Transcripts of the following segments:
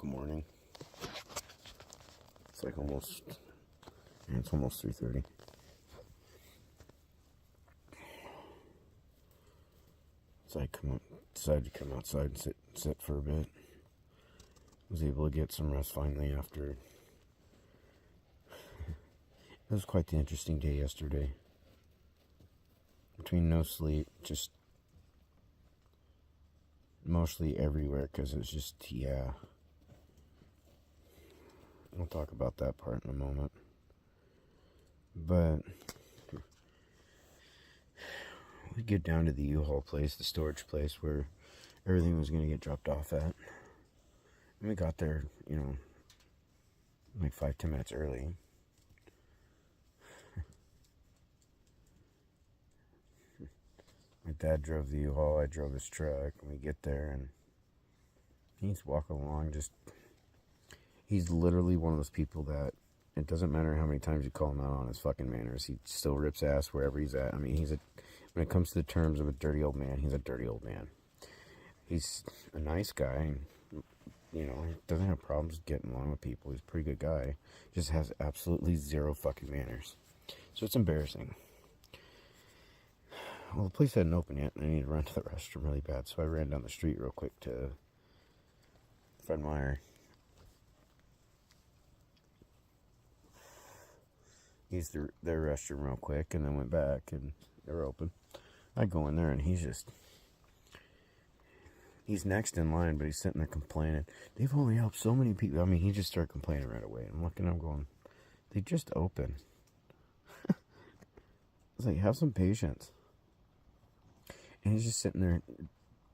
Good morning. It's like almost 3:30. So I decided to come outside and sit for a bit. Was able to get some rest finally after. It was quite the interesting day yesterday. Between no sleep, just mostly everywhere, because it was just, yeah. We'll talk about that part in a moment. But we get down to the U-Haul place, the storage place where everything was going to get dropped off at. And we got there, like 5-10 minutes early. My dad drove the U-Haul, I drove his truck, and we get there, and he's walking along, he's literally one of those people that it doesn't matter how many times you call him out on his fucking manners, he still rips ass wherever he's at. I mean, when it comes to the terms of a dirty old man, he's a dirty old man. He's a nice guy, and, he doesn't have problems getting along with people. He's a pretty good guy, just has absolutely zero fucking manners. So it's embarrassing. Well, the place hadn't opened yet, and I needed to run to the restroom really bad, so I ran down the street real quick to Fred Meyer. Used their restroom real quick, and then went back, and they were open. I go in there, and he's next in line, but he's sitting there complaining. They've only helped so many people. I mean, he just started complaining right away. I'm looking, I'm going, they just opened. I was like, have some patience. And he's just sitting there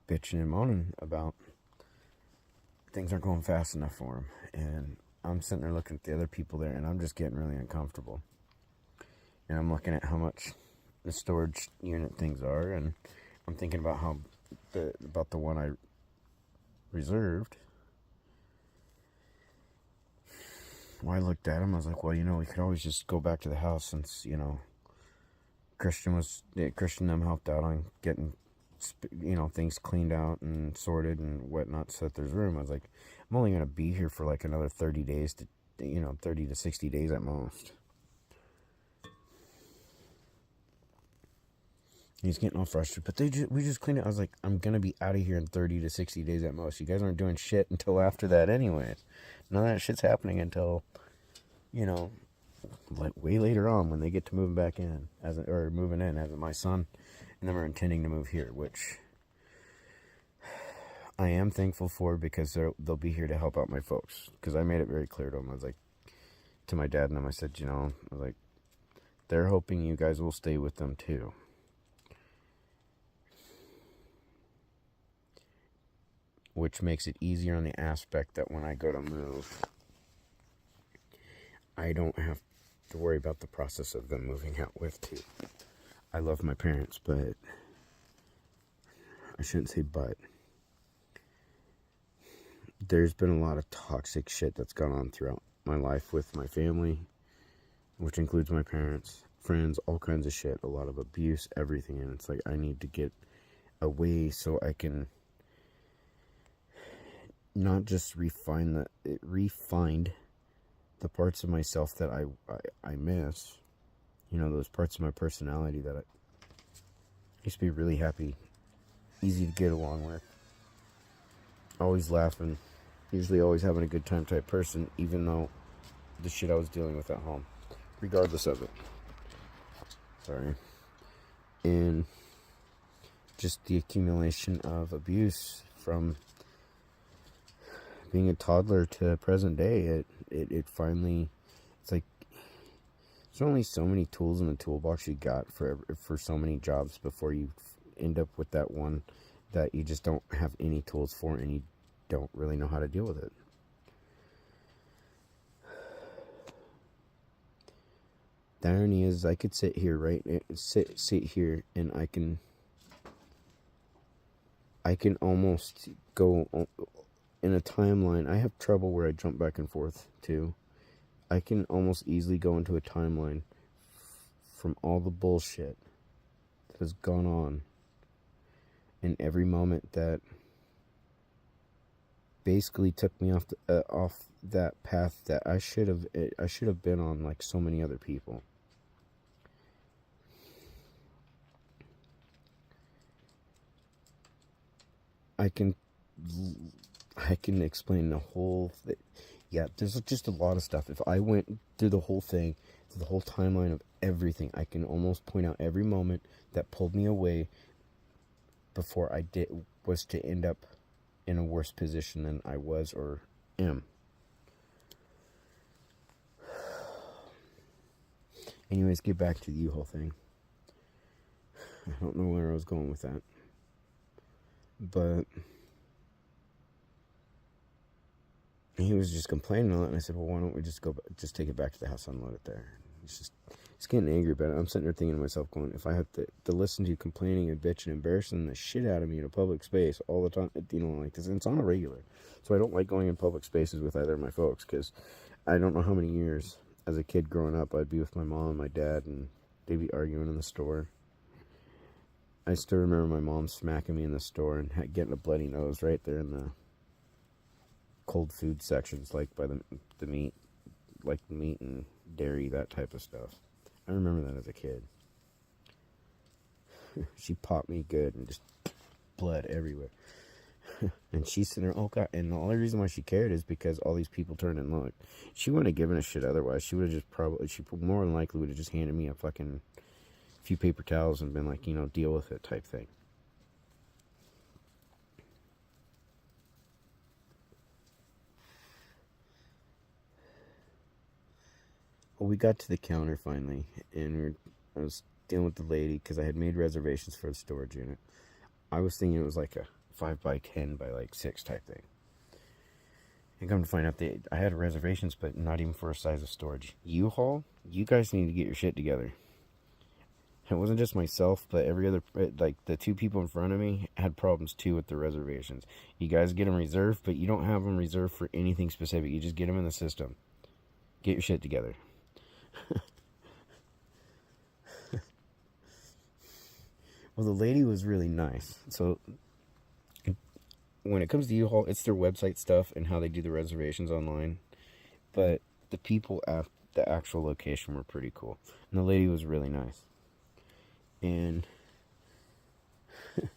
bitching and moaning about things aren't going fast enough for him. And I'm sitting there looking at the other people there, and I'm just getting really uncomfortable. And I'm looking at how much the storage unit things are, and I'm thinking about about the one I reserved. Well, I looked at him, I was like, well, we could always just go back to the house since, Christian them helped out on getting, things cleaned out and sorted and whatnot, set their room. I was like, I'm only going to be here for like another 30 days to, 30 to 60 days at most. He's getting all frustrated, but we just cleaned it. I was like, I'm going to be out of here in 30 to 60 days at most. You guys aren't doing shit until after that anyways. None of that shit's happening until, like way later on when they get to moving back in, moving in, as my son and them are intending to move here, which I am thankful for, because they'll be here to help out my folks. Because I made it very clear to them. I was like, to my dad and them, I said, I was like, they're hoping you guys will stay with them too. Which makes it easier on the aspect that when I go to move, I don't have to worry about the process of them moving out with too. I love my parents, but I shouldn't say but. There's been a lot of toxic shit that's gone on throughout my life with my family, which includes my parents, friends, all kinds of shit, a lot of abuse, everything. And it's like, I need to get away so I can not just refine the parts of myself that I miss, those parts of my personality that I used to be really happy, easy to get along with, always laughing, usually always having a good time type person, even though the shit I was dealing with at home, regardless of it. Sorry. And just the accumulation of abuse from being a toddler to present day, it finally, it's like, there's only so many tools in the toolbox you got for so many jobs before you end up with that one that you just don't have any tools for, and you don't really know how to deal with it. The irony is, I could sit here, sit here, and I can almost go in a timeline. I have trouble where I jump back and forth too. I can almost easily go into a timeline from all the bullshit that has gone on in every moment that basically took me off that path that I should have been on, like so many other people. I can explain the whole thing. Yeah, there's just a lot of stuff. If I went through the whole thing, through the whole timeline of everything, I can almost point out every moment that pulled me away before I was to end up in a worse position than I was or am. Anyways, get back to the U-Haul thing. I don't know where I was going with that. But he was just complaining a lot, and I said, well, why don't we just take it back to the house, unload it there. He's getting angry about it. I'm sitting there thinking to myself, going, if I have to listen to you complaining and bitching and embarrassing the shit out of me in a public space all the time, you know, like, because it's on a regular. So I don't like going in public spaces with either of my folks, because I don't know how many years as a kid growing up I'd be with my mom and my dad, and they'd be arguing in the store. I still remember my mom smacking me in the store and getting a bloody nose right there in the cold food sections, like by the meat, like meat and dairy, that type of stuff. I remember that as a kid. She popped me good and just blood everywhere. And she's sitting there, oh God. And the only reason why she cared is because all these people turned and looked. She wouldn't have given a shit otherwise. She would have just she more than likely would have just handed me a fucking few paper towels and been like, you know, deal with it type thing. Well, we got to the counter finally, and I was dealing with the lady because I had made reservations for the storage unit. I was thinking it was like a 5x10 by like 6 type thing. And come to find out I had reservations, but not even for a size of storage. U-Haul, you guys need to get your shit together. It wasn't just myself, but every other, like the 2 people in front of me had problems too with the reservations. You guys get them reserved, but you don't have them reserved for anything specific. You just get them in the system. Get your shit together. Well, the lady was really nice. So when it comes to U-Haul, it's their website stuff and how they do the reservations online. But the people at the actual location were pretty cool. And the lady was really nice. And it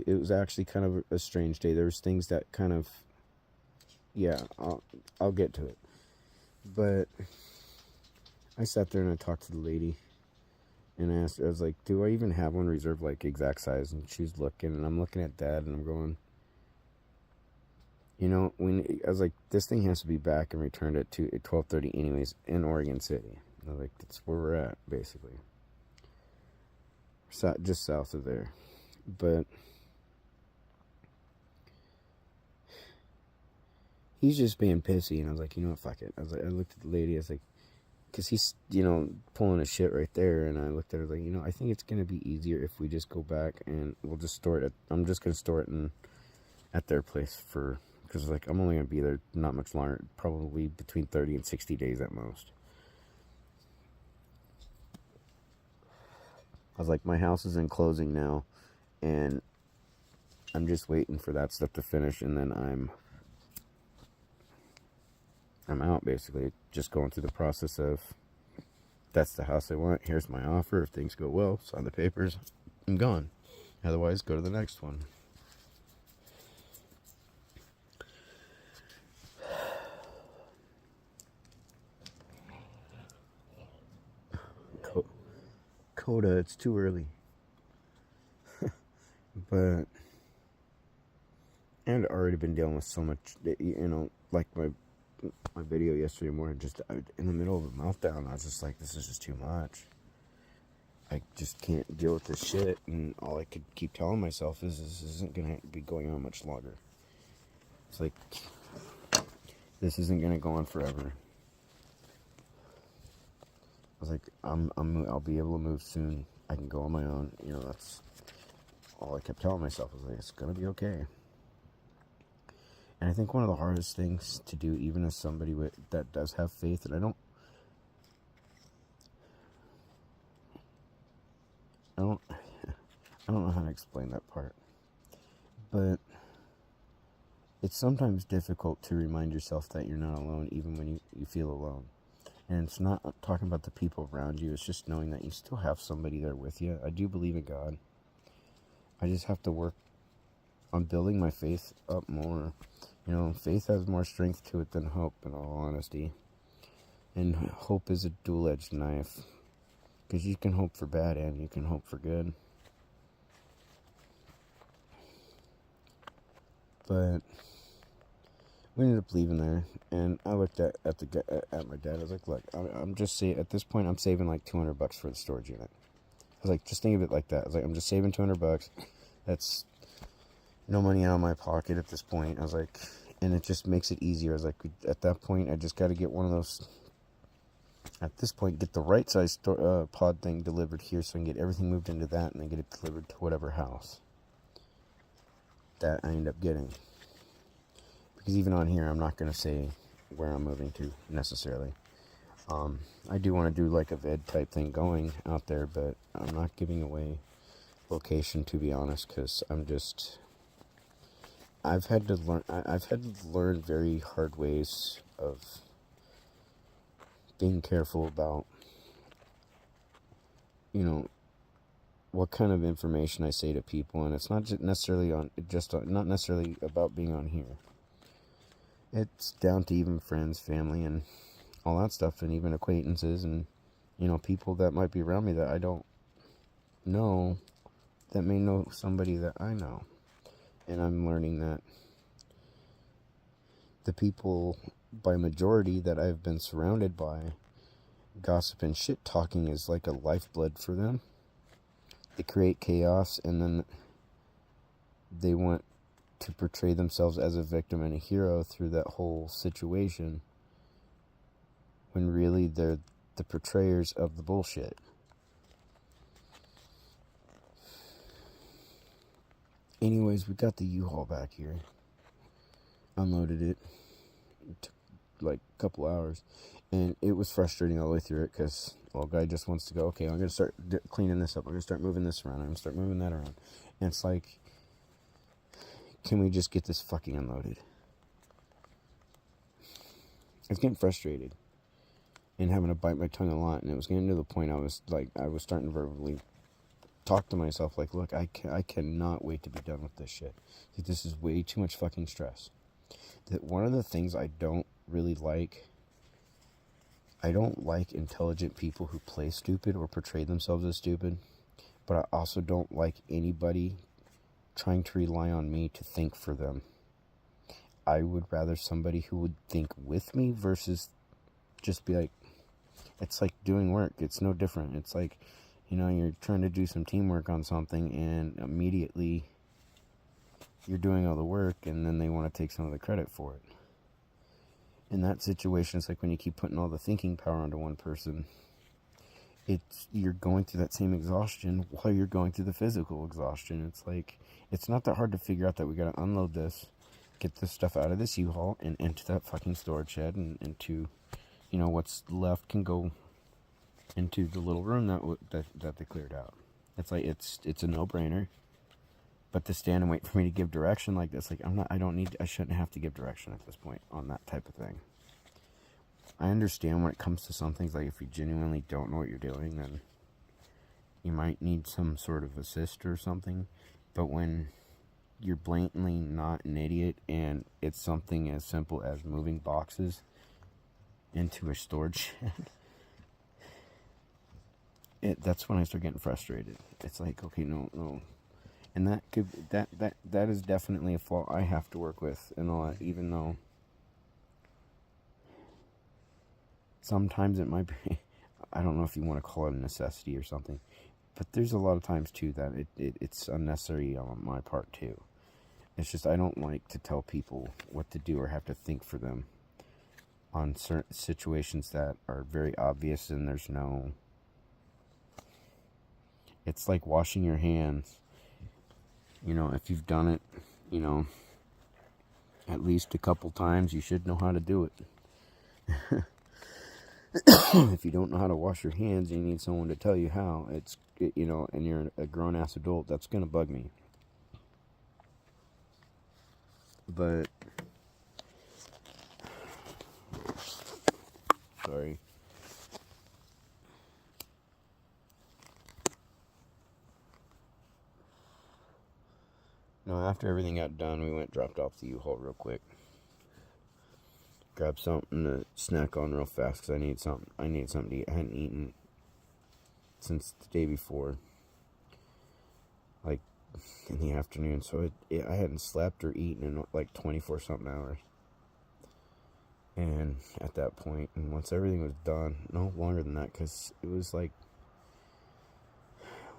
was actually kind of a strange day. There was things that kind of, yeah, I'll get to it. But I sat there and I talked to the lady and I asked her, I was like, do I even have one reserved, like exact size? And she's looking, and I'm looking at Dad, and I'm going, you know, I was like, this thing has to be back and returned at 12:30 anyways in Oregon City. I was like, that's where we're at, basically. Just south of there. But he's just being pissy, and I was like, you know what, fuck it. I looked at the lady, I was like, because he's, you know, pulling his shit right there, and I looked at her like, you know, I think it's going to be easier if we just go back and we'll just store it I'm just going to store it at their place because like, I'm only going to be there not much longer, probably between 30 and 60 days at most. I was like, my house is in closing now, and I'm just waiting for that stuff to finish, and then I'm out, basically. Just going through the process of, that's the house I want, here's my offer, if things go well, sign the papers, I'm gone. Otherwise, go to the next one. Coda, it's too early. But I'd already been dealing with so much, you know, like my video yesterday morning, just in the middle of a meltdown. I was just like, this is just too much. I just can't deal with this shit. And all I could keep telling myself is this isn't going to be going on much longer. It's like, this isn't going to go on forever. I was like, I'll be able to move soon. I can go on my own. You know, that's all I kept telling myself. I was like, it's going to be okay. And I think one of the hardest things to do, even as somebody that does have faith, and I don't I don't know how to explain that part. But it's sometimes difficult to remind yourself that you're not alone, even when you feel alone. And it's not talking about the people around you. It's just knowing that you still have somebody there with you. I do believe in God. I just have to work on building my faith up more. Faith has more strength to it than hope, in all honesty. And hope is a dual-edged knife. Because you can hope for bad and you can hope for good. But we ended up leaving there, and I looked at my dad. I was like, "Look, I'm just at this point, I'm saving like $200 for the storage unit." I was like, "Just think of it like that." I was like, "I'm just saving $200. That's no money out of my pocket at this point." I was like, and it just makes it easier. I was like, at that point, I just got to get one of those. At this point, get the right size pod thing delivered here, so I can get everything moved into that, and then get it delivered to whatever house that I end up getting. Because even on here, I'm not going to say where I'm moving to, necessarily. I do want to do like a vid type thing going out there, but I'm not giving away location, to be honest, because I've had to learn very hard ways of being careful about, what kind of information I say to people, and it's not necessarily not necessarily about being on here. It's down to even friends, family, and all that stuff, and even acquaintances, and, people that might be around me that I don't know, that may know somebody that I know. And I'm learning that the people, by majority, that I've been surrounded by, gossip and shit talking is like a lifeblood for them. They create chaos, and then they want to portray themselves as a victim and a hero through that whole situation, when really they're the portrayers of the bullshit. Anyways, we got the U-Haul back here. Unloaded it. It took like a couple hours. And it was frustrating all the way through it, because, guy just wants to go, okay, I'm going to start cleaning this up. I'm going to start moving this around. I'm going to start moving that around. And it's like, can we just get this fucking unloaded? I was getting frustrated and having to bite my tongue a lot. And it was getting to the point I was starting to verbally talk to myself like, look, I cannot wait to be done with this shit. This is way too much fucking stress. That one of the things I don't really like, I don't like intelligent people who play stupid or portray themselves as stupid, but I also don't like anybody trying to rely on me to think for them. I would rather somebody who would think with me versus just be like, it's like doing work. It's no different. It's like, you're trying to do some teamwork on something, and immediately you're doing all the work, and then they want to take some of the credit for it. In that situation, it's like when you keep putting all the thinking power onto one person, you're going through that same exhaustion while you're going through the physical exhaustion. It's like, it's not that hard to figure out that we got to unload this, get this stuff out of this U-Haul and into that fucking storage shed, and into, what's left can go into the little room that they cleared out. It's like, it's a no-brainer. But to stand and wait for me to give direction like this, like, I shouldn't have to give direction at this point on that type of thing. I understand when it comes to some things, like if you genuinely don't know what you're doing, then you might need some sort of assist or something. But when you're blatantly not an idiot, and it's something as simple as moving boxes into a storage shed, that's when I start getting frustrated. It's like, okay, no. And that is definitely a flaw I have to work with and all that, even though sometimes it might be, I don't know if you want to call it a necessity or something, but there's a lot of times too that it's unnecessary on my part too. It's just, I don't like to tell people what to do or have to think for them on certain situations that are very obvious, and there's no, it's like washing your hands. If you've done it, at least a couple times, you should know how to do it. If you don't know how to wash your hands and you need someone to tell you how, and you're a grown-ass adult, that's going to bug me. But, sorry. No, after everything got done, we went dropped off the U-Haul real quick. Grabbed something to snack on real fast because I need something to eat. I hadn't eaten since the day before, like in the afternoon. So I hadn't slept or eaten in like 24 something hours. And at that point, and once everything was done, no longer than that, because it was like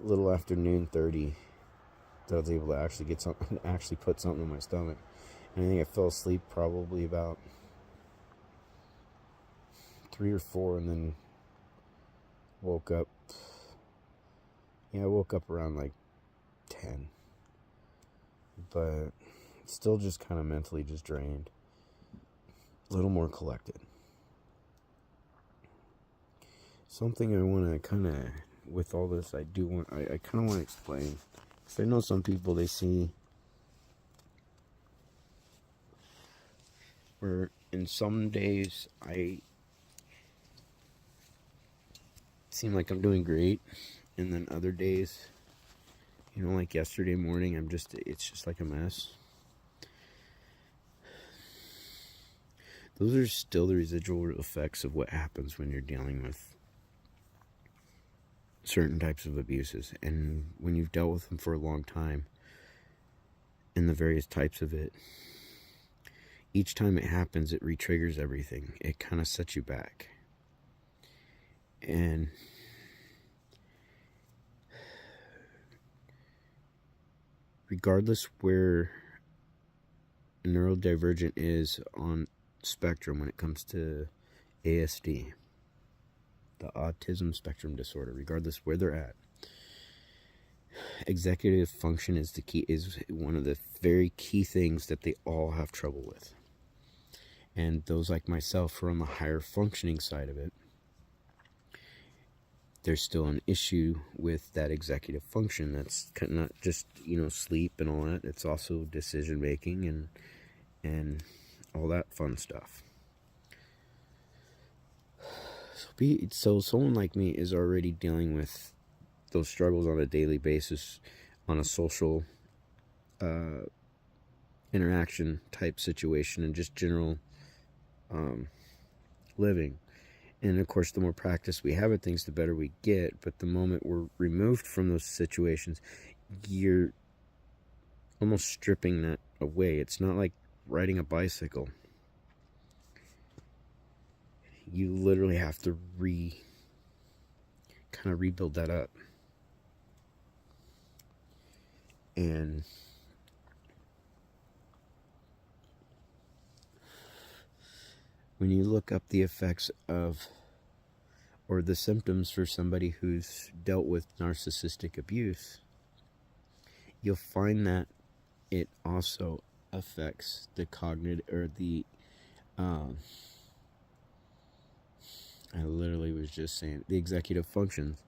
a little after noon 30 that I was able to actually get something, actually put something in my stomach. And I think I fell asleep probably about 3 or 4, and then woke up. Yeah, I woke up around like 10, but still just kind of mentally just drained, a little more collected. Something I want to kind of, with all this, I kind of want to explain, because I know some people, they see where in some days I seem like I'm doing great, and then other days, like yesterday morning, it's just like a mess. Those are still the residual effects of what happens when you're dealing with certain types of abuses, and when you've dealt with them for a long time, and the various types of it, each time it happens, it re-triggers everything. It kind of sets you back. And regardless where a neurodivergent is on spectrum when it comes to ASD, the autism spectrum disorder, regardless where they're at, executive function is one of the very key things that they all have trouble with. And those like myself who are on the higher functioning side of it, there's still an issue with that executive function. That's not just, sleep and all that. It's also decision making and all that fun stuff. So someone like me is already dealing with those struggles on a daily basis, on a social interaction type situation, and just general living. And of course, the more practice we have at things, the better we get. But the moment we're removed from those situations, you're almost stripping that away. It's not like riding a bicycle. You literally have to kind of rebuild that up. And when you look up the effects of, or the symptoms for somebody who's dealt with narcissistic abuse, you'll find that it also affects the cognitive, or I literally was just saying, the executive functions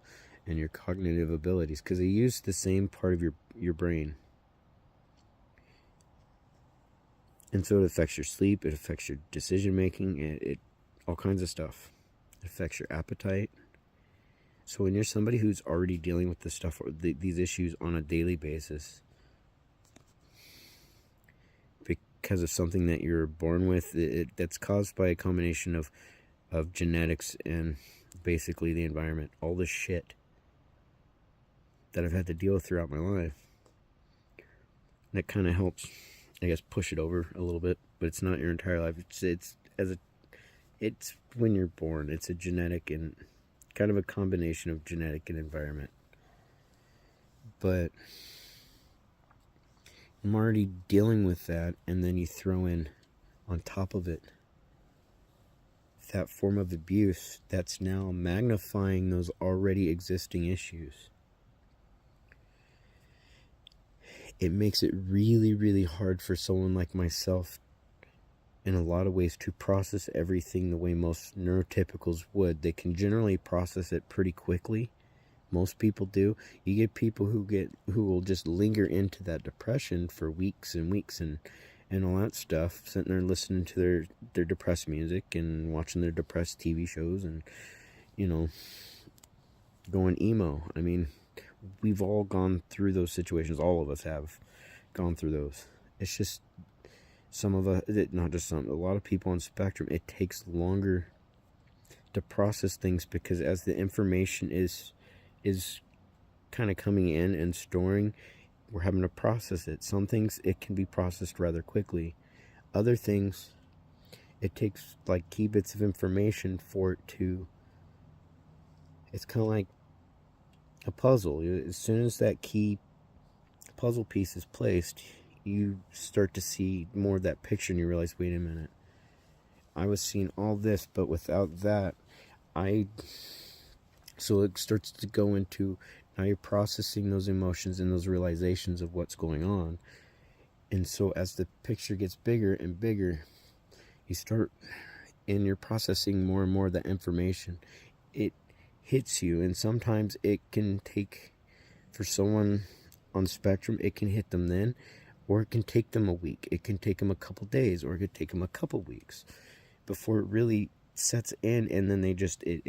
and your cognitive abilities, because they use the same part of your brain. And so it affects your sleep, it affects your decision making, it all kinds of stuff. It affects your appetite. So when you're somebody who's already dealing with this stuff, or these issues on a daily basis, because of something that you're born with, that's caused by a combination of genetics and basically the environment, all the shit that I've had to deal with throughout my life. That kind of helps, I guess, push it over a little bit, but it's not your entire life. It's when you're born. It's a genetic and kind of a combination of genetic and environment. But I'm already dealing with that, and then you throw in on top of it that form of abuse that's now magnifying those already existing issues. It makes it really, really hard for someone like myself in a lot of ways to process everything the way most neurotypicals would. They can generally process it pretty quickly. Most people do. You get people who will just linger into that depression for weeks and weeks and all that stuff, sitting there listening to their depressed music and watching their depressed TV shows and, you know, going emo. I mean, we've all gone through those situations. All of us have gone through those. It's just some of us, not just some, a lot of people on spectrum, it takes longer to process things because as the information is kind of coming in and storing, we're having to process it. Some things, it can be processed rather quickly. Other things, it takes like key bits of information for it to, it's kind of like a puzzle. As soon as that key puzzle piece is placed, you start to see more of that picture and you realize, wait a minute, I was seeing all this, but without that, so it starts to go into, now you're processing those emotions and those realizations of what's going on. And so as the picture gets bigger and bigger, you're processing more and more of that information. It hits you, and sometimes it can take, for someone on the spectrum, it can hit them then, or it can take them a week. It can take them a couple days, or it could take them a couple weeks before it really sets in, and then it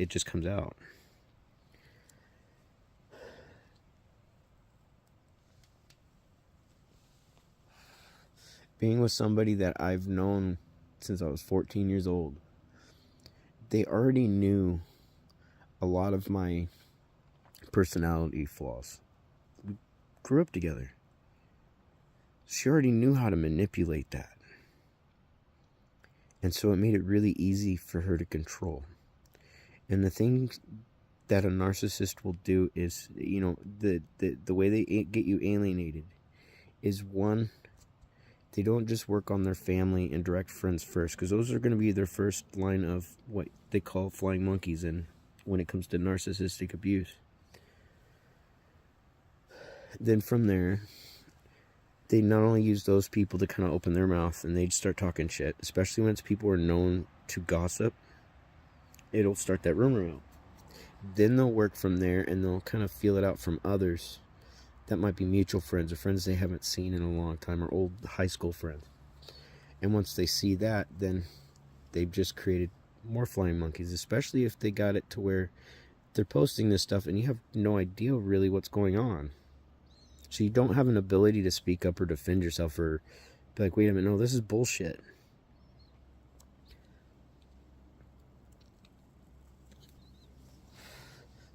just comes out. Being with somebody that I've known since I was 14 years old, they already knew a lot of my personality flaws. We grew up together. She already knew how to manipulate that. And so it made it really easy for her to control. And the thing that a narcissist will do is, you know, the way they get you alienated is, one, they don't just work on their family and direct friends first, because those are going to be their first line of what they call flying monkeys and when it comes to narcissistic abuse. Then from there, they not only use those people to kind of open their mouth and they start talking shit, especially when it's people who are known to gossip, it'll start that rumor mill. Then they'll work from there and they'll kind of feel it out from others that might be mutual friends or friends they haven't seen in a long time or old high school friends. And once they see that, then they've just created more flying monkeys, especially if they got it to where they're posting this stuff and you have no idea really what's going on. So you don't have an ability to speak up or defend yourself or be like, wait a minute, no, this is bullshit.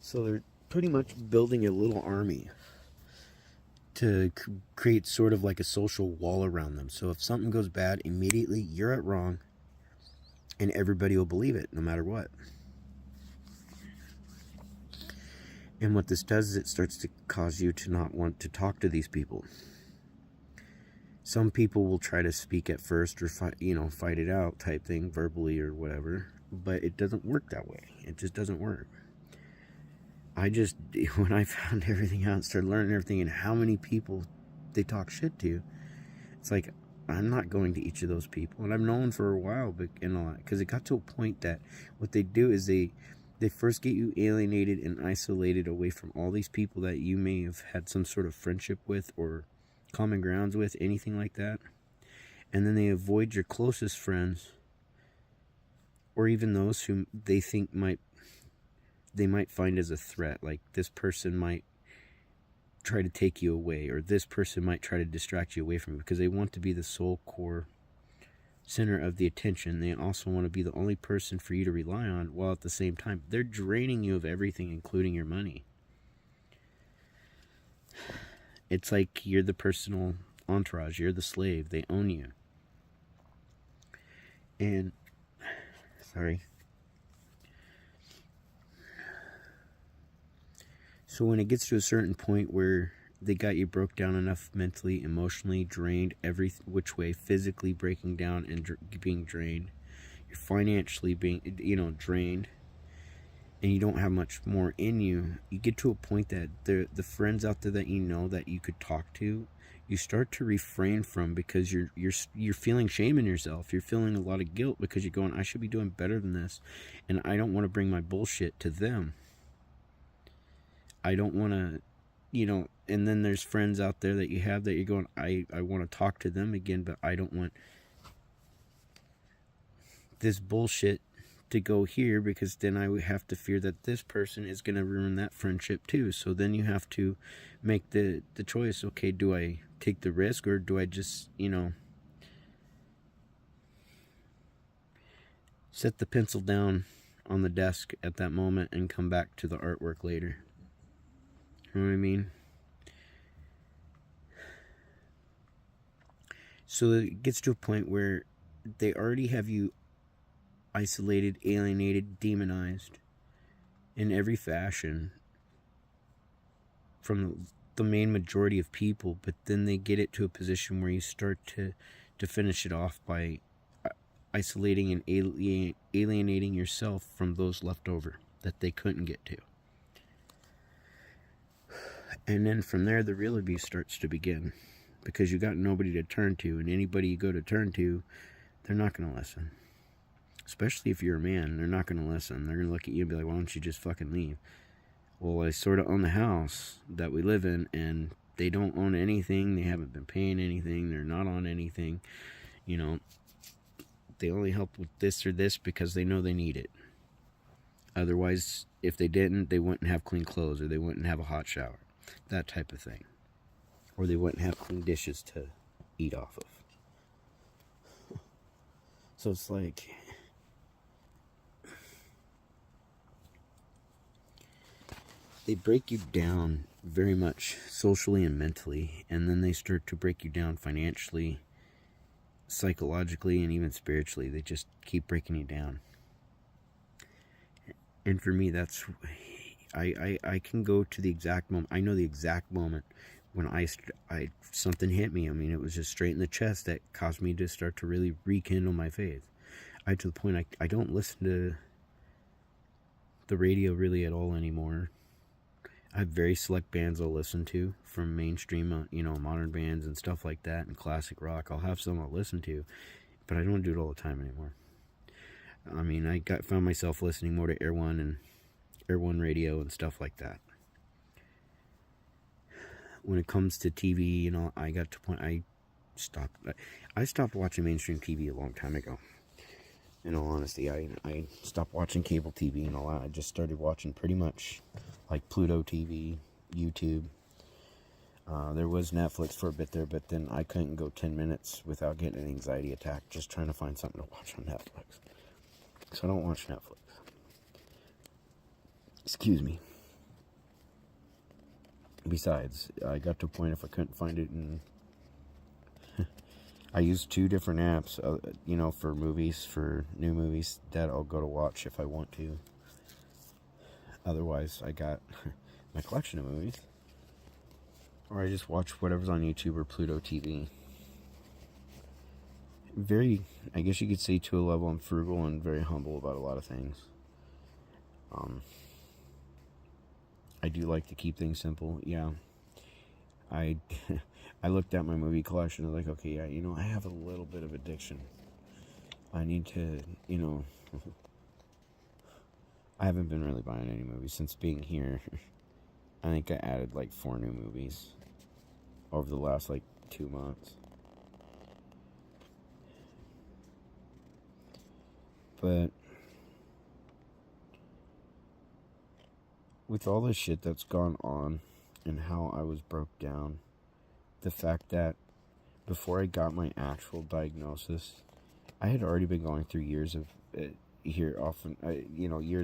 So they're pretty much building a little army to create sort of like a social wall around them. So if something goes bad, immediately you're at wrong and everybody will believe it no matter what. And what this does is it starts to cause you to not want to talk to these people. Some people will try to speak at first or fight it out type thing, verbally or whatever, but it doesn't work that way. It just doesn't work. When I found everything out and started learning everything and how many people they talk shit to, it's like, I'm not going to each of those people. And I've known for a while, because it got to a point that what they do is they first get you alienated and isolated away from all these people that you may have had some sort of friendship with or common grounds with, anything like that. And then they avoid your closest friends or even those whom they think they might find as a threat. Like, this person might try to take you away, or this person might try to distract you away from you, because they want to be the sole core center of the attention. They also want to be the only person for you to rely on, while at the same time they're draining you of everything, including your money. It's like you're the personal entourage, you're the slave, they own you. And so when it gets to a certain point where they got you broke down enough mentally, emotionally, drained, every which way, physically breaking down and being drained, you're financially being, drained, and you don't have much more in you, you get to a point that the friends out there that you know that you could talk to, you start to refrain from, because you're feeling shame in yourself. You're feeling a lot of guilt because you're going, I should be doing better than this, and I don't want to bring my bullshit to them. I don't want to, and then there's friends out there that you have that you're going, I want to talk to them again, but I don't want this bullshit to go here, because then I would have to fear that this person is going to ruin that friendship too. So then you have to make the choice. Okay, do I take the risk, or do I just, set the pencil down on the desk at that moment and come back to the artwork later? You know what I mean? So it gets to a point where they already have you isolated, alienated, demonized in every fashion from the main majority of people, but then they get it to a position where you start to finish it off by isolating and alienating yourself from those left over that they couldn't get to. And then from there, the real abuse starts to begin, because you got nobody to turn to, and anybody you go to turn to, they're not going to listen. Especially if you're a man, they're not going to listen. They're going to look at you and be like, why don't you just fucking leave? Well, I sort of own the house that we live in, and they don't own anything. They haven't been paying anything. They're not on anything. They only help with this or this because they know they need it. Otherwise, if they didn't, they wouldn't have clean clothes, or they wouldn't have a hot shower. That type of thing. Or they wouldn't have clean dishes to eat off of. So it's like, they break you down very much socially and mentally, and then they start to break you down financially, psychologically, and even spiritually. They just keep breaking you down. And for me, that's, I can go to the exact moment. I know the exact moment when I something hit me. I mean, it was just straight in the chest that caused me to start to really rekindle my faith. To the point I don't listen to the radio really at all anymore. I have very select bands I'll listen to from mainstream, modern bands and stuff like that, and classic rock. I'll have some I'll listen to, but I don't do it all the time anymore. I mean, found myself listening more to Air One and Air One radio and stuff like that. When it comes to TV, I got to point. I stopped watching mainstream TV a long time ago. In all honesty, I stopped watching cable TV and all that. I just started watching pretty much like Pluto TV, YouTube. There was Netflix for a bit there, but then I couldn't go 10 minutes without getting an anxiety attack just trying to find something to watch on Netflix. So I don't watch Netflix. Excuse me. Besides, I got to a point if I couldn't find it, and I use 2 different apps, for movies, for new movies that I'll go to watch if I want to. Otherwise, I got my collection of movies. Or I just watch whatever's on YouTube or Pluto TV. I guess you could say to a level, I'm frugal and very humble about a lot of things. I do like to keep things simple, yeah. I looked at my movie collection and I was like, okay, yeah, I have a little bit of addiction. I need to, I haven't been really buying any movies since being here. I think I added like 4 new movies over the last 2 months. But with all the shit that's gone on and how I was broke down, the fact that before I got my actual diagnosis, I had already been going through years of years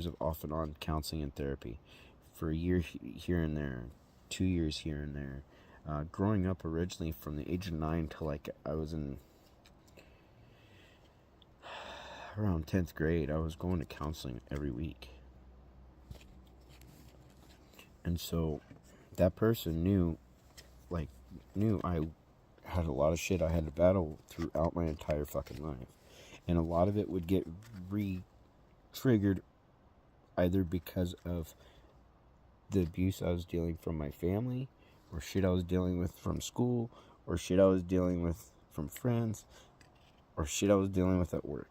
of off and on counseling and therapy, for a year here and there, 2 years here and there. Growing up originally from the age of 9 till I was in around 10th grade, I was going to counseling every week. And so that person knew I had a lot of shit I had to battle throughout my entire fucking life. And a lot of it would get re-triggered either because of the abuse I was dealing from my family, or shit I was dealing with from school, or shit I was dealing with from friends, or shit I was dealing with at work.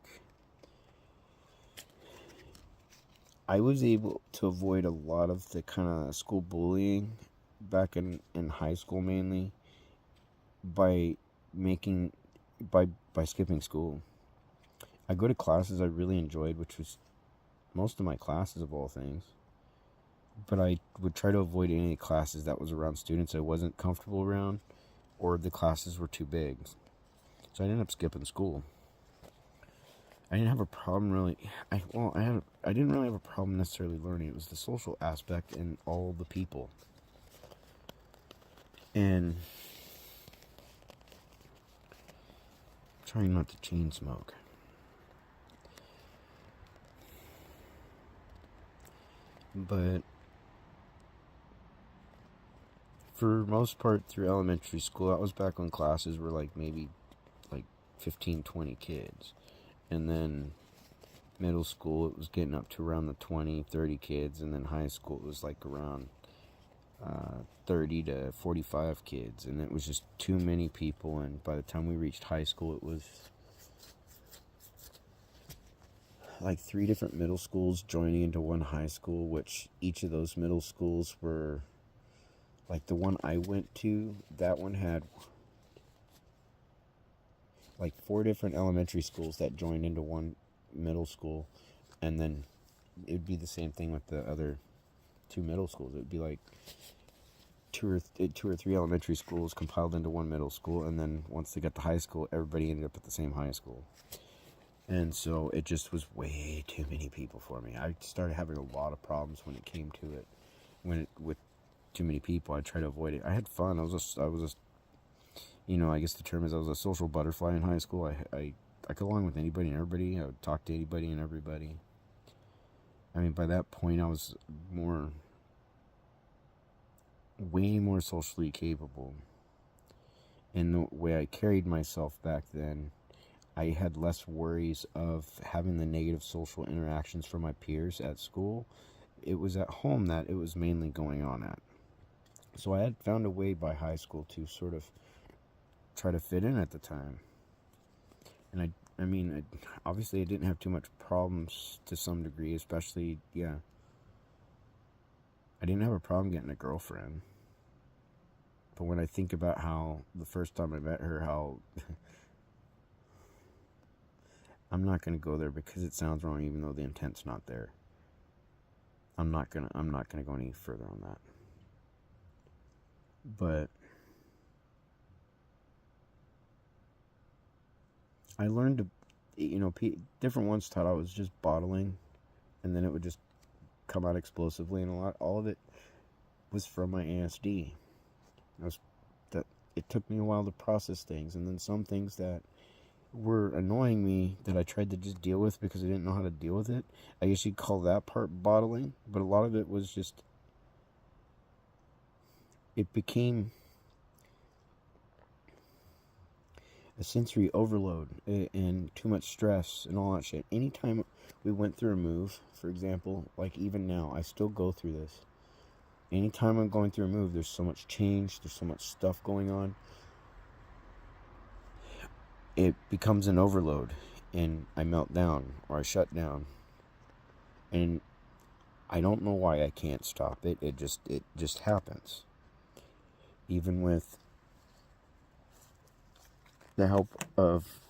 I was able to avoid a lot of the kind of school bullying back in high school, mainly by skipping school. I go to classes I really enjoyed, which was most of my classes of all things, but I would try to avoid any classes that was around students I wasn't comfortable around, or the classes were too big. So I ended up skipping school. I didn't have a problem really. I didn't really have a problem necessarily learning. It was the social aspect and all the people. And trying not to chain smoke. But for most part through elementary school, that was back when classes were like maybe like 15, 20 kids. And then middle school, it was getting up to around the 20, 30 kids. And then high school, it was like around 30 to 45 kids. And it was just too many people. And by the time we reached high school, it was like 3 different middle schools joining into one high school, which each of those middle schools were, like the one I went to, that one had like 4 different elementary schools that joined into one middle school, and then it'd be the same thing with the other 2 middle schools. It'd be like two or three elementary schools compiled into one middle school, and then once they got to high school, everybody ended up at the same high school. And so it just was way too many people for me. I started having a lot of problems when it came to it. With too many people, I tried to avoid it. I had fun. I was a you know, I guess the term is I was a social butterfly in high school. I got along with anybody and everybody. I would talk to anybody and everybody. I mean, by that point, I was way more socially capable. And the way I carried myself back then, I had less worries of having the negative social interactions from my peers at school. It was at home that it was mainly going on at. So I had found a way by high school to sort of try to fit in at the time. And I mean, obviously I didn't have too much problems to some degree, especially, I didn't have a problem getting a girlfriend. But when I think about how the first time I met her, how I'm not going to go there because it sounds wrong, even though the intent's not there. I'm not gonna go any further on that. But I learned to, different ones taught I was just bottling, and then it would just come out explosively, and all of it was from my ASD. It took me a while to process things, and then some things that were annoying me that I tried to just deal with because I didn't know how to deal with it. I guess you'd call that part bottling, but a lot of it was just, it became a sensory overload and too much stress and all that shit. Anytime we went through a move, for example, like even now, I still go through this. Anytime I'm going through a move, there's so much change, there's so much stuff going on. It becomes an overload, and I melt down, or I shut down. And I don't know why I can't stop it. It just happens. Even with the help of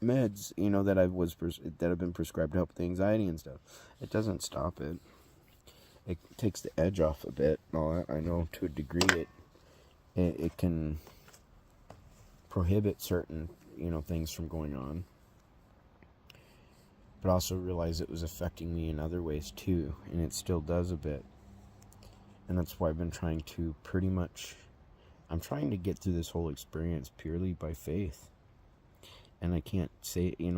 meds, that have been prescribed to help with anxiety and stuff, it doesn't stop it. It takes the edge off a bit. I know to a degree it can prohibit certain things from going on, but also realize it was affecting me in other ways too, and it still does a bit. And that's why I've been trying to I'm trying to get through this whole experience purely by faith. And I can't say, and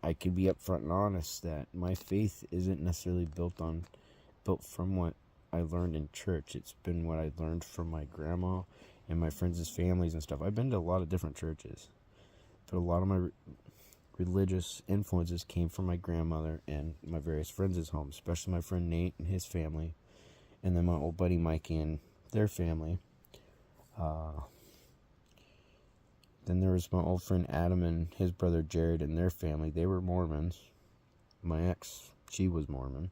I can be upfront and honest that my faith isn't necessarily built from what I learned in church. It's been what I learned from my grandma and my friends' families and stuff. I've been to a lot of different churches, But a lot of my religious influences came from my grandmother and my various friends' home, especially my friend Nate and his family, and then my old buddy Mikey and their family. Then there was my old friend Adam and his brother Jared and their family. They were Mormons. My ex, she was Mormon.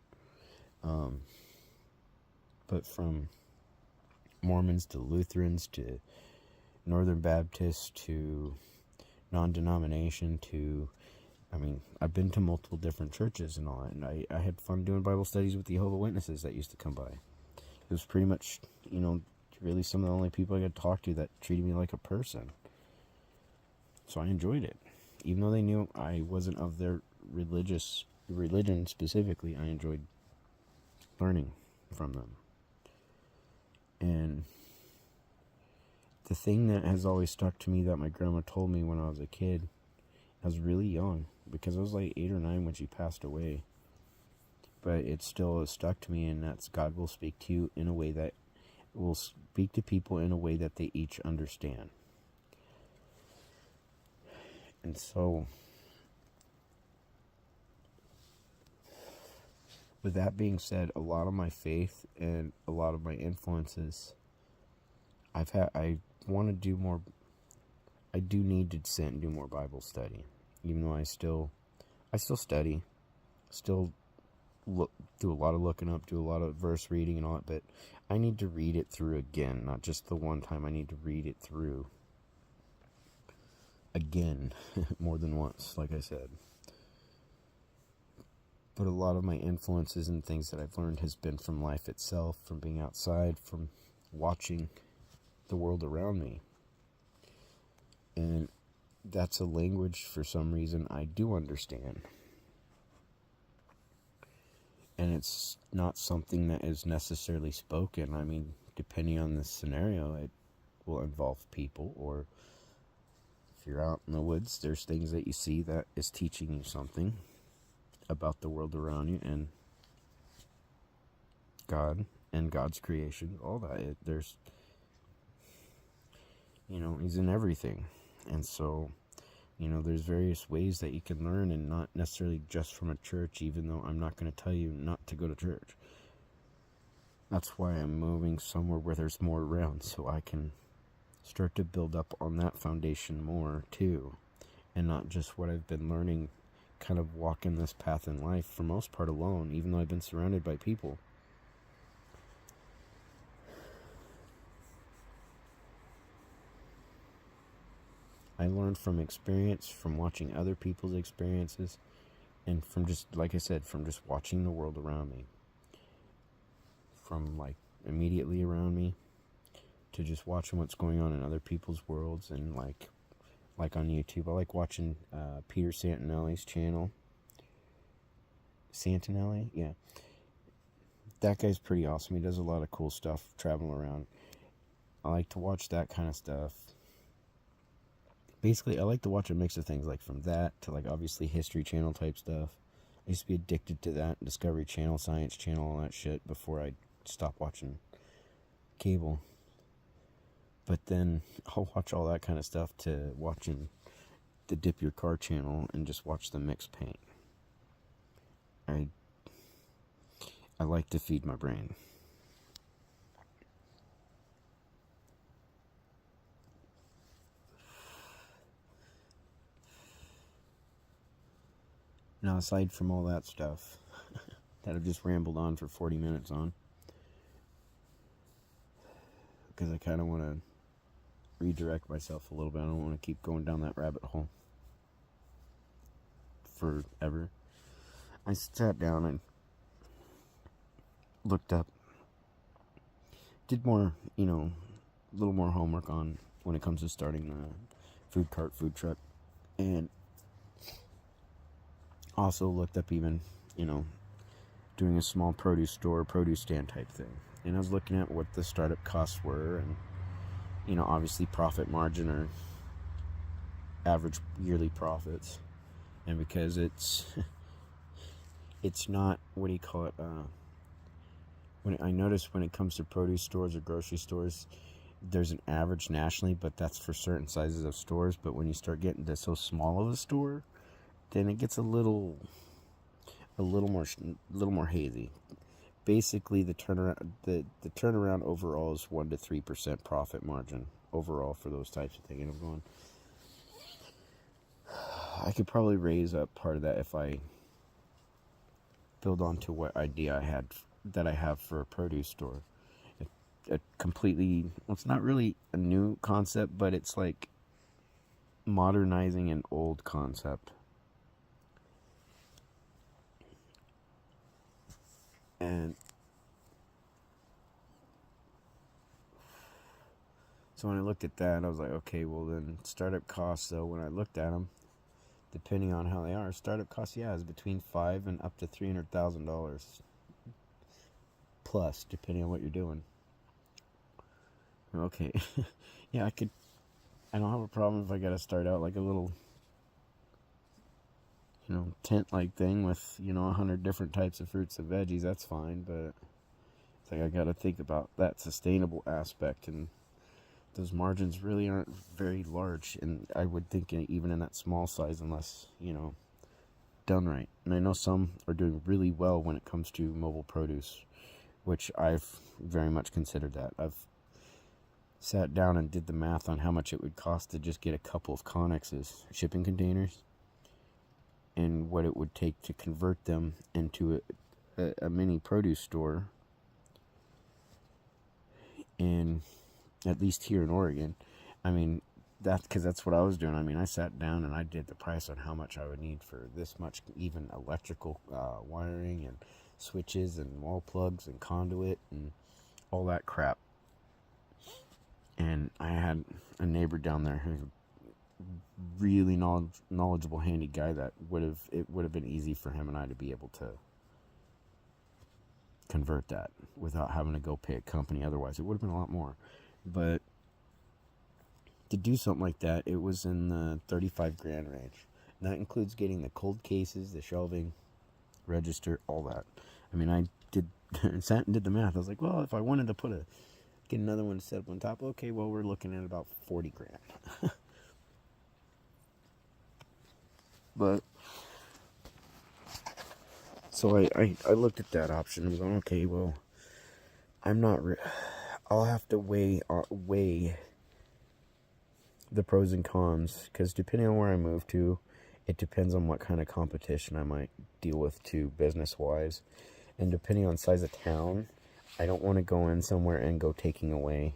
But from Mormons to Lutherans to Northern Baptists to non-denomination to, I've been to multiple different churches and all that, and I had fun doing Bible studies with the Jehovah's Witnesses that used to come by. It was pretty much, really some of the only people I could talk to that treated me like a person. So I enjoyed it. Even though they knew I wasn't of their religion specifically, I enjoyed learning from them. And the thing that has always stuck to me that my grandma told me when I was a kid, I was really young, because I was like 8 or 9 when she passed away. But it still has stuck to me, and that's God will speak to you in a way that will speak to people in a way that they each understand. And so, with that being said, a lot of my faith and a lot of my influences, I want to do more. I do need to sit and do more Bible study, even though I still study, still do a lot of looking up, do a lot of verse reading and all that, but I need to read it through again, not just the one time. I need to read it through again, more than once, like I said. But a lot of my influences and things that I've learned has been from life itself, from being outside, from watching the world around me. And that's a language, for some reason, I do understand. And it's not something that is necessarily spoken. Depending on the scenario, it will involve people, or if you're out in the woods, there's things that you see that is teaching you something about the world around you and God and God's creation, all that. There's, He's in everything. And so, there's various ways that you can learn, and not necessarily just from a church, even though I'm not going to tell you not to go to church. That's why I'm moving somewhere where there's more around, so I can start to build up on that foundation more too, and not just what I've been learning, kind of walking this path in life for most part alone, even though I've been surrounded by people. I learned from experience, from watching other people's experiences, and from just, like I said, from just watching the world around me. From like immediately around me to just watching what's going on in other people's worlds, and like on YouTube. I like watching Peter Santinelli's channel. Santinelli? Yeah. That guy's pretty awesome. He does a lot of cool stuff traveling around. I like to watch that kind of stuff. Basically, I like to watch a mix of things, like from that to like obviously History Channel type stuff. I used to be addicted to that, Discovery Channel, Science Channel, all that shit before I stopped watching cable. But then I'll watch all that kind of stuff to watching the Dip Your Car channel and just watch the mix paint. I like to feed my brain. Now, aside from all that stuff that I've just rambled on for 40 minutes on, because I kind of want to redirect myself a little bit. I don't want to keep going down that rabbit hole forever. I sat down and looked up, did more, a little more homework on when it comes to starting the food truck, and also looked up even, doing a small produce stand type thing. And I was looking at what the startup costs were, and, obviously profit margin or average yearly profits. And because it's not, what do you call it, when I notice when it comes to produce stores or grocery stores, there's an average nationally, but that's for certain sizes of stores. But when you start getting to so small of a store, then it gets a little more hazy. Basically, the turnaround overall is 1 to 3% profit margin overall for those types of things. And I'm going, I could probably raise up part of that if I build onto what idea I have for a produce store. A completely, well, it's not really a new concept, but it's like modernizing an old concept. And so when I looked at that, I was like, okay, well then startup costs, though, when I looked at them, depending on how they are, startup costs, is between $500,000 and up to $300,000 plus, depending on what you're doing. Okay, yeah, I don't have a problem if I gotta start out like a little, tent-like thing with, 100 different types of fruits and veggies. That's fine, but it's like I gotta think about that sustainable aspect, and those margins really aren't very large, and I would think even in that small size, unless, done right. And I know some are doing really well when it comes to mobile produce, which I've very much considered that. I've sat down and did the math on how much it would cost to just get a couple of Connex's shipping containers and what it would take to convert them into a mini produce store, and at least here in Oregon. I mean, because that's what I was doing. I mean, I sat down and I did the price on how much I would need for this much, even electrical wiring and switches and wall plugs and conduit and all that crap. And I had a neighbor down there who's a really knowledgeable, handy guy that it would have been easy for him and I to be able to convert that without having to go pay a company. Otherwise, it would have been a lot more. But to do something like that, it was in the $35,000 range. And that includes getting the cold cases, the shelving, register, all that. I mean, I sat and did the math. I was like, well, if I wanted to get another one to set up on top, okay, well, we're looking at about $40,000. But so I looked at that option and was going, okay, well, I'll have to weigh the pros and cons, because depending on where I move to, it depends on what kind of competition I might deal with too, business-wise. And depending on size of town, I don't want to go in somewhere and go taking away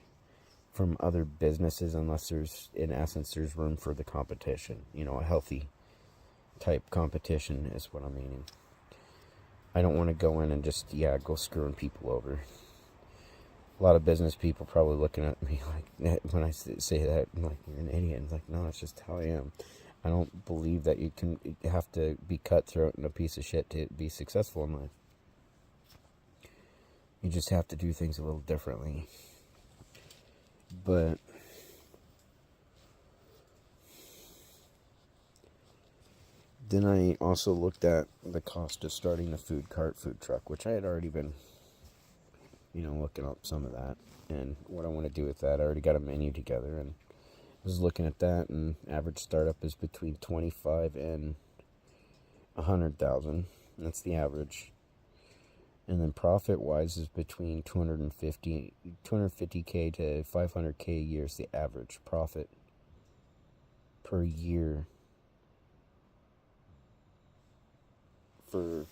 from other businesses unless there's room for the competition. A healthy type competition is what I'm meaning. I don't want to go in and just, go screwing people over. A lot of business people probably looking at me like, when I say that, I'm like, you're an idiot. And it's like, no, it's just how I am. I don't believe that you have to be cutthroat and a piece of shit to be successful in life. You just have to do things a little differently. But then I also looked at the cost of starting a food truck, which I had already been, looking up some of that and what I want to do with that. I already got a menu together and was looking at that, and average startup is between 25 and 100,000. That's the average. And then profit-wise is between 250K to 500K a year is the average profit per year for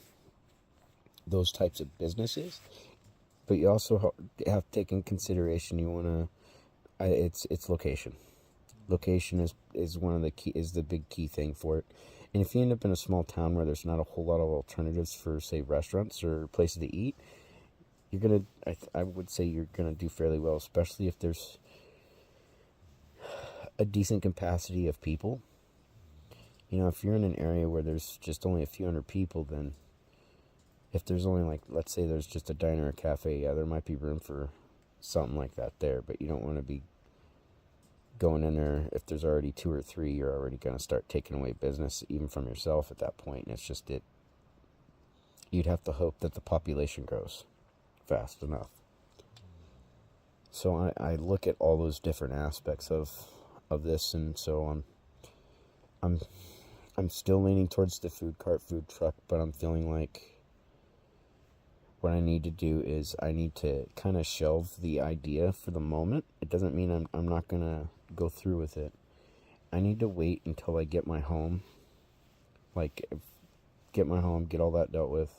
those types of businesses. But you also have to take in consideration, it's location. Location is one of the big key thing for it. And if you end up in a small town where there's not a whole lot of alternatives for, say, restaurants or places to eat, I would say you're gonna do fairly well, especially if there's a decent capacity of people. If you're in an area where there's just only a few hundred people, then if there's only, let's say there's just a diner or cafe, there might be room for something like that there, but you don't want to be going in there. If there's already 2 or 3, you're already going to start taking away business even from yourself at that point. And it's just you'd have to hope that the population grows fast enough. So I look at all those different aspects of this, and so I'm I'm still leaning towards the food cart, food truck, but I'm feeling like what I need to do is I need to kind of shelve the idea for the moment. It doesn't mean I'm not going to go through with it. I need to wait until I get my home. Like, get my home, get all that dealt with,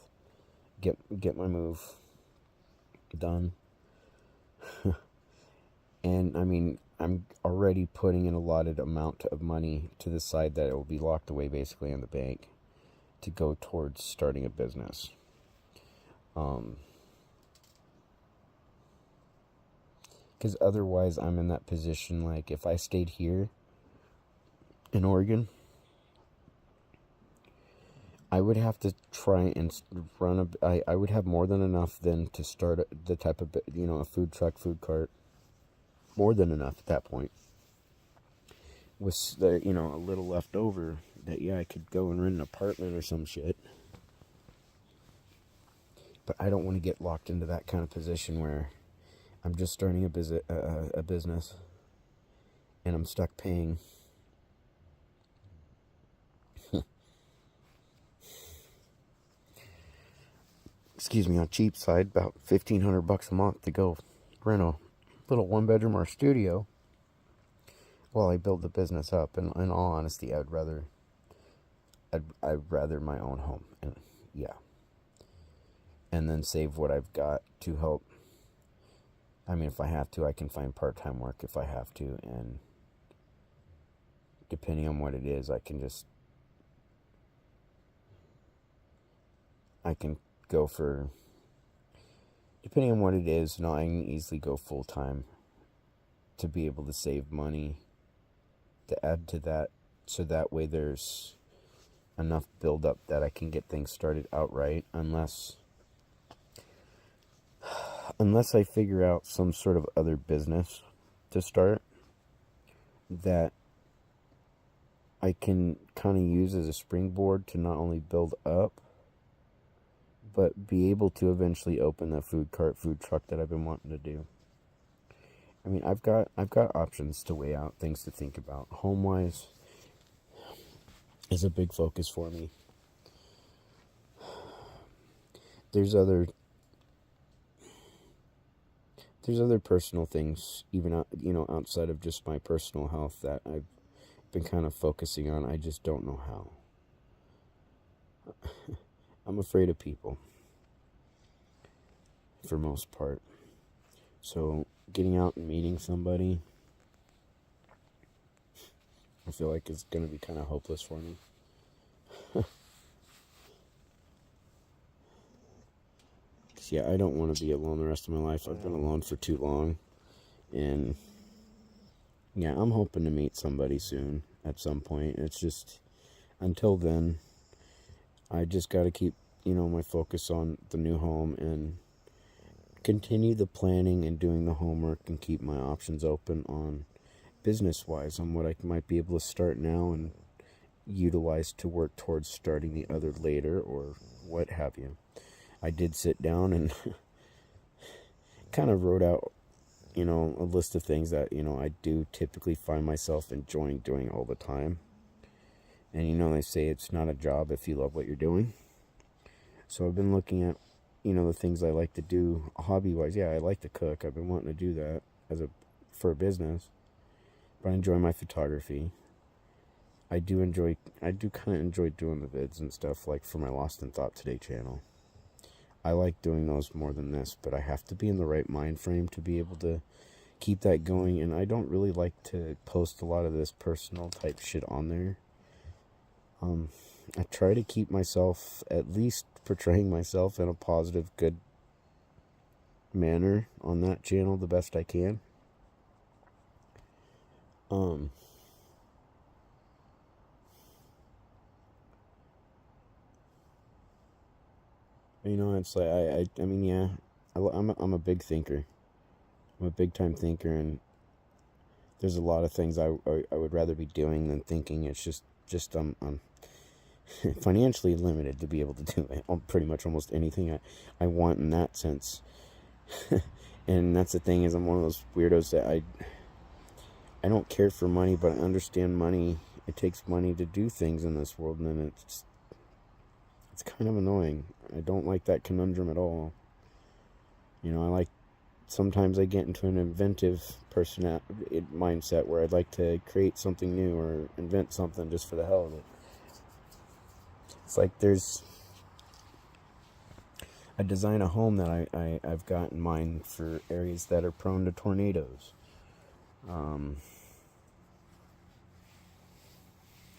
get my move done. And, I mean, I'm already putting an allotted amount of money to the side that it will be locked away basically in the bank to go towards starting a business. Because otherwise I'm in that position, like, if I stayed here in Oregon, I would have to try and I would have more than enough then to start the type of, a food truck, food cart. More than enough at that point. With the, a little left over that, I could go and rent an apartment or some shit. But I don't want to get locked into that kind of position where I'm just starting a business and I'm stuck paying excuse me, on cheap side, about $1,500 a month to go rent a little 1-bedroom or studio while I build the business up. And in all honesty, I'd rather my own home, and and then save what I've got to help. I mean, if I have to, I can find part-time work if I have to, and depending on what it is, I can go for, depending on what it is, I can easily go full-time to be able to save money to add to that, so that way there's enough build-up that I can get things started outright, unless I figure out some sort of other business to start that I can kind of use as a springboard to not only build up, but be able to eventually open that food cart, food truck that I've been wanting to do. I mean, I've got options to weigh out, things to think about. Home-wise is a big focus for me. There's other personal things, even outside of just my personal health, that I've been kind of focusing on. I just don't know how. I'm afraid of people, for most part. So getting out and meeting somebody, I feel like it's going to be kind of hopeless for me. Yeah, I don't want to be alone the rest of my life. I've been alone for too long. And yeah, I'm hoping to meet somebody soon at some point. It's just, until then, I just got to keep, my focus on the new home and continue the planning and doing the homework and keep my options open on business-wise, on what I might be able to start now and utilize to work towards starting the other later, or what have you. I did sit down and kind of wrote out, a list of things that, I do typically find myself enjoying doing all the time. And, they say it's not a job if you love what you're doing. So I've been looking at, the things I like to do hobby-wise. Yeah, I like to cook. I've been wanting to do that for a business. But I enjoy my photography. I do kind of enjoy doing the vids and stuff, like for my Lost in Thought Today channel. I like doing those more than this, but I have to be in the right mind frame to be able to keep that going. And I don't really like to post a lot of this personal type shit on there. I try to keep myself, at least portraying myself in a positive, good manner on that channel the best I can. It's like, I mean, yeah, I'm a big thinker. I'm a big time thinker, and there's a lot of things I would rather be doing than thinking. It's just I'm financially limited to be able to do pretty much almost anything I want in that sense. And that's the thing, is I'm one of those weirdos that I don't care for money, but I understand money. It takes money to do things in this world, and then it's kind of annoying. I don't like that conundrum at all. You know, sometimes I get into an inventive mindset where I'd like to create something new or invent something just for the hell of it. It's like I design a home that I've got in mind for areas that are prone to tornadoes.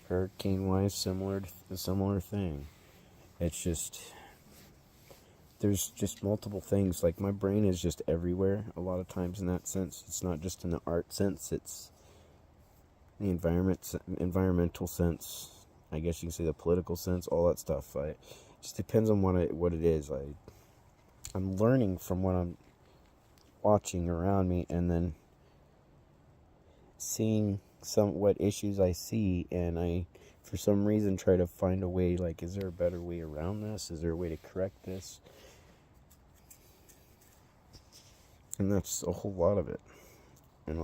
Hurricane-wise, similar thing. It's just, there's just multiple things. Like, my brain is just everywhere a lot of times in that sense. It's not just in the art sense, it's the environmental sense. I guess you can say the political sense, all that stuff. It just depends on what it is. I'm learning from what I'm watching around me, and then seeing what issues I see, and I, for some reason, try to find a way, like, is there a better way around this? Is there a way to correct this? And that's a whole lot of it. And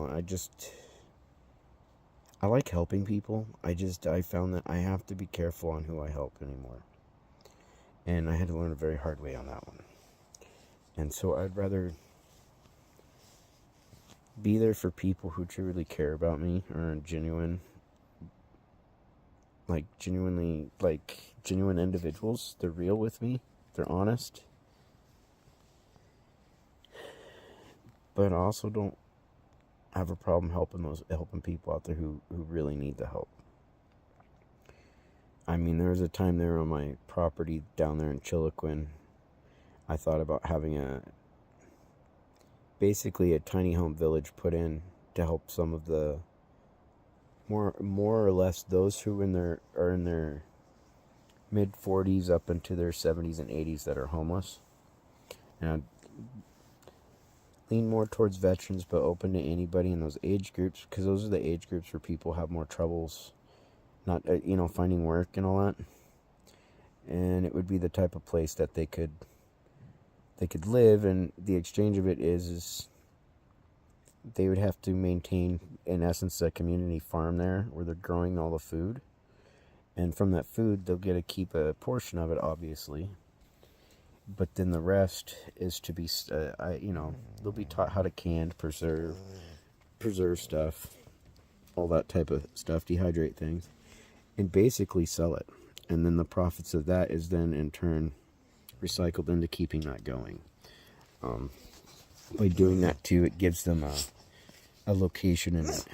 I like helping people. I found that I have to be careful on who I help anymore. And I had to learn a very hard way on that one. And so I'd rather be there for people who truly care about me, or genuine individuals. They're real with me. They're honest. But I also don't have a problem helping people out there who really need the help. I mean, there was a time there on my property down there in Chiloquin, I thought about having basically a tiny home village put in to help some of the more or less those who are in their mid 40s up into their 70s and 80s that are homeless. And I'd lean more towards veterans, but open to anybody in those age groups, because those are the age groups where people have more troubles not finding work and all that. And it would be the type of place that they could live, and the exchange of it is they would have to maintain, in essence, a community farm there where they're growing all the food, and from that food they'll get to keep a portion of it, obviously, but then the rest is to be they'll be taught how to can, preserve stuff, all that type of stuff, dehydrate things, and basically sell it, and then the profits of that is then in turn recycled into keeping that going. By doing that too, it gives them a location in it.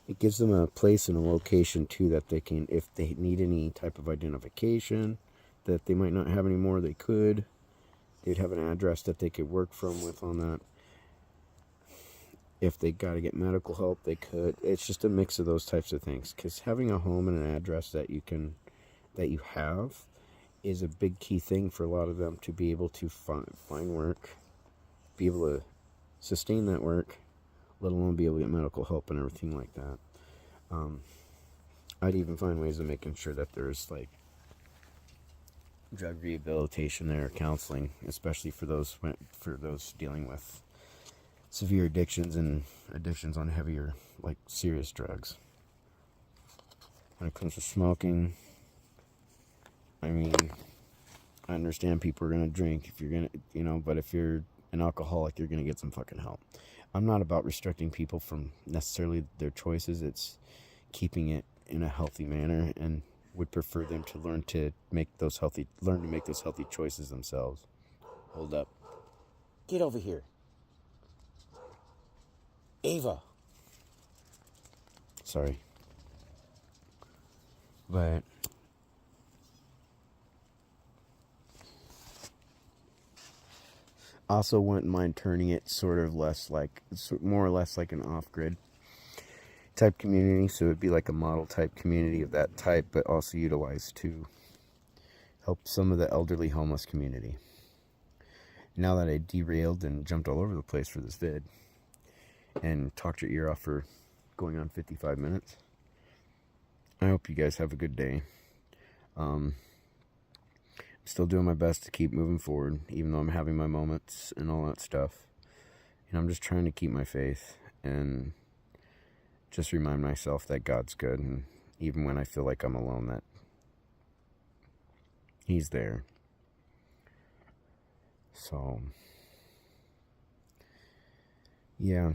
It gives them a place and a location too that they can, if they need any type of identification that they might not have anymore, they'd have an address that they could work with on that. If they got to get medical help, they could. It's just a mix of those types of things, because having a home and an address that you have is a big key thing for a lot of them to be able to find work, be able to sustain that work, let alone be able to get medical help and everything like that. I'd even find ways of making sure that there's like drug rehabilitation there, counseling, especially for those dealing with severe addictions and addictions on heavier, like serious drugs. When it comes to smoking, I mean, I understand people are going to drink if you're going to, but if you're an alcoholic, you're going to get some fucking help. I'm not about restricting people from necessarily their choices. It's keeping it in a healthy manner, and would prefer them to learn to make those healthy choices themselves. Hold up. Get over here. Ava. Sorry. But also wouldn't mind turning it more or less like an off-grid type community, so it'd be like a model type community of that type, but also utilized to help some of the elderly homeless community. Now that I derailed and jumped all over the place for this vid and talked your ear off for going on 55 minutes, I hope you guys have a good day. still doing my best to keep moving forward, even though I'm having my moments and all that stuff. And I'm just trying to keep my faith and just remind myself that God's good, and even when I feel like I'm alone, that He's there. So, yeah,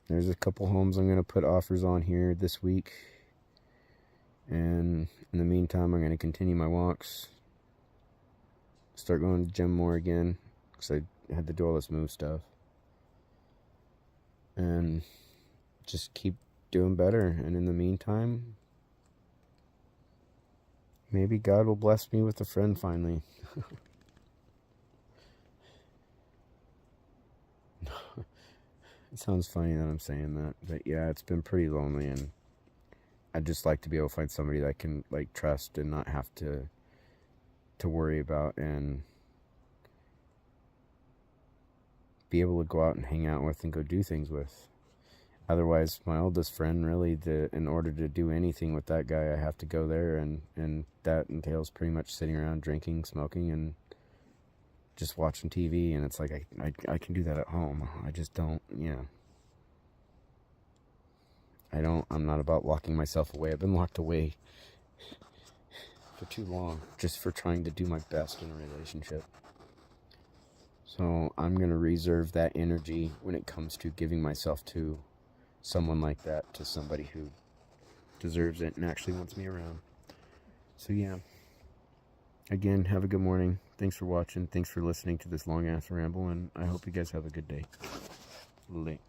there's a couple homes I'm going to put offers on here this week. And in the meantime, I'm going to continue my walks. Start going to the gym more again, because I had to do all this move stuff. And just keep doing better. And in the meantime, maybe God will bless me with a friend finally. It sounds funny that I'm saying that, but yeah, it's been pretty lonely, and I'd just like to be able to find somebody that I can like trust and not have to worry about, and be able to go out and hang out with and go do things with. Otherwise, my oldest friend, really, in order to do anything with that guy, I have to go there, and that entails pretty much sitting around drinking, smoking, and just watching TV. And it's like I can do that at home. I just don't, I'm not about locking myself away. I've been locked away for too long, just for trying to do my best in a relationship. So I'm going to reserve that energy when it comes to giving myself to someone like that, to somebody who deserves it and actually wants me around. So yeah, again, have a good morning. Thanks for watching. Thanks for listening to this long ass ramble, and I hope you guys have a good day. Late.